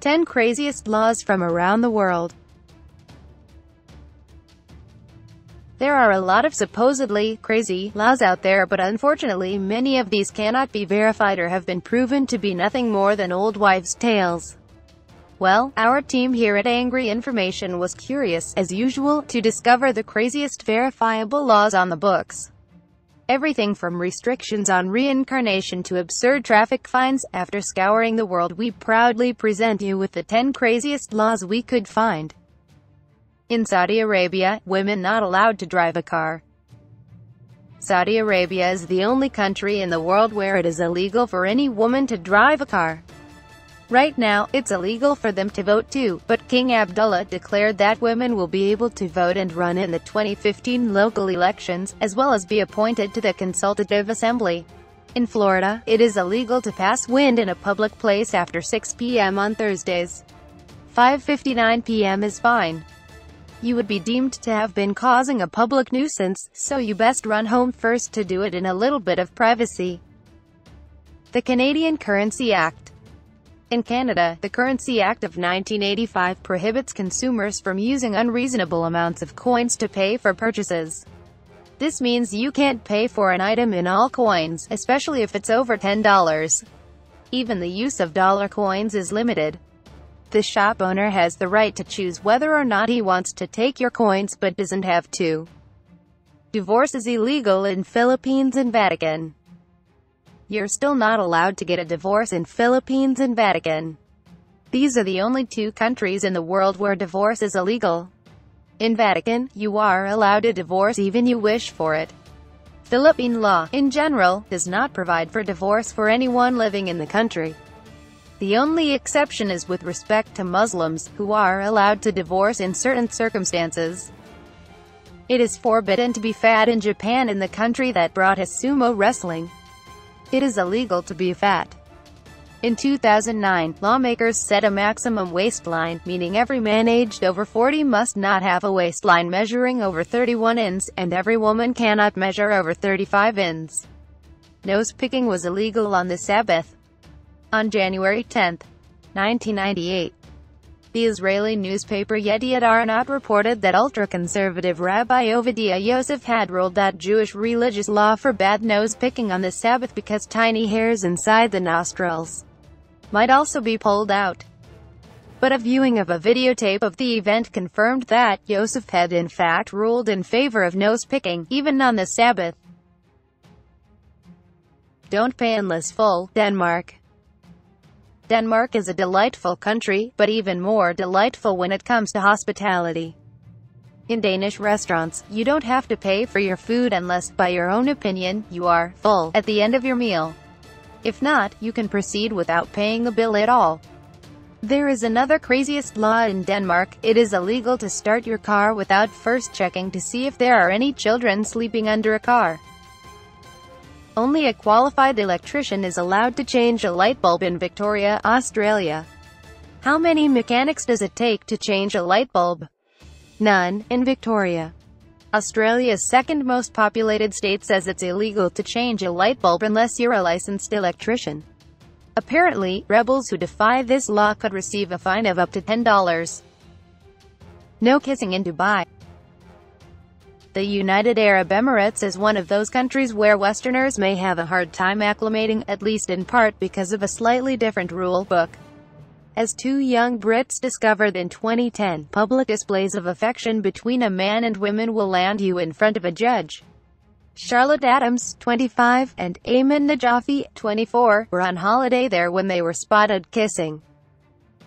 10 Craziest Laws from Around the World. There are a lot of supposedly crazy laws out there, but unfortunately many of these cannot be verified or have been proven to be nothing more than old wives' tales. Well, our team here at Angry Information was curious, as usual, to discover the craziest verifiable laws on the books. Everything from restrictions on reincarnation to absurd traffic fines. After scouring the world, we proudly present you with the 10 craziest laws we could find. In Saudi Arabia, women not allowed to drive a car. Saudi Arabia is the only country in the world where it is illegal for any woman to drive a car. Right now, it's illegal for them to vote too, but King Abdullah declared that women will be able to vote and run in the 2015 local elections, as well as be appointed to the Consultative Assembly. In Florida, it is illegal to pass wind in a public place after 6 p.m. on Thursdays. 5:59 p.m. is fine. You would be deemed to have been causing a public nuisance, so you best run home first to do it in a little bit of privacy. The Canadian Currency Act. In Canada, the Currency Act of 1985 prohibits consumers from using unreasonable amounts of coins to pay for purchases. This means you can't pay for an item in all coins, especially if it's over $10. Even the use of dollar coins is limited. The shop owner has the right to choose whether or not he wants to take your coins, but doesn't have to. Divorce is illegal in Philippines and Vatican. You're still not allowed to get a divorce in Philippines and Vatican. These are the only two countries in the world where divorce is illegal. In Vatican, you are allowed a divorce even you wish for it. Philippine law, in general, does not provide for divorce for anyone living in the country. The only exception is with respect to Muslims, who are allowed to divorce in certain circumstances. It is forbidden to be fat in Japan, in the country that brought us sumo wrestling. It is illegal to be fat. In 2009, lawmakers set a maximum waistline, meaning every man aged over 40 must not have a waistline measuring over 31 ins, and every woman cannot measure over 35 ins. Nose picking was illegal on the Sabbath. On January 10, 1998, the Israeli newspaper Yediot Aharonot reported that ultra-conservative Rabbi Ovadia Yosef had ruled that Jewish religious law forbade nose-picking on the Sabbath because tiny hairs inside the nostrils might also be pulled out. But a viewing of a videotape of the event confirmed that Yosef had in fact ruled in favor of nose-picking, even on the Sabbath. Don't pay unless full. Denmark. Denmark is a delightful country, but even more delightful when it comes to hospitality. In Danish restaurants, you don't have to pay for your food unless, by your own opinion, you are full at the end of your meal. If not, you can proceed without paying the bill at all. There is another craziest law in Denmark. It is illegal to start your car without first checking to see if there are any children sleeping under a car. Only a qualified electrician is allowed to change a light bulb in Victoria, Australia. How many mechanics does it take to change a light bulb? None. In Victoria, Australia's second most populated state, says it's illegal to change a light bulb unless you're a licensed electrician. Apparently, rebels who defy this law could receive a fine of up to $10. No kissing in Dubai. The United Arab Emirates is one of those countries where Westerners may have a hard time acclimating, at least in part because of a slightly different rule book. As two young Brits discovered in 2010, public displays of affection between a man and women will land you in front of a judge. Charlotte Adams, 25, and Ayman Najafi, 24, were on holiday there when they were spotted kissing.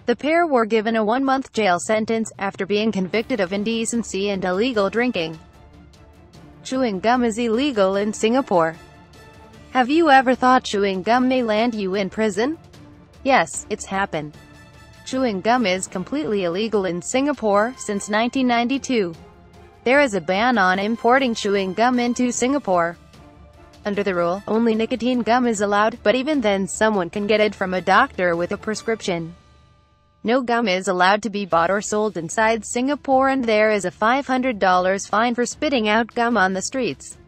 The pair were given a 1-month jail sentence, after being convicted of indecency and illegal drinking. Chewing gum is illegal in Singapore. Have you ever thought chewing gum may land you in prison? Yes, it's happened. Chewing gum is completely illegal in Singapore since 1992. There is a ban on importing chewing gum into Singapore. Under the rule, only nicotine gum is allowed, but even then someone can get it from a doctor with a prescription. No gum is allowed to be bought or sold inside Singapore, and there is a $500 fine for spitting out gum on the streets.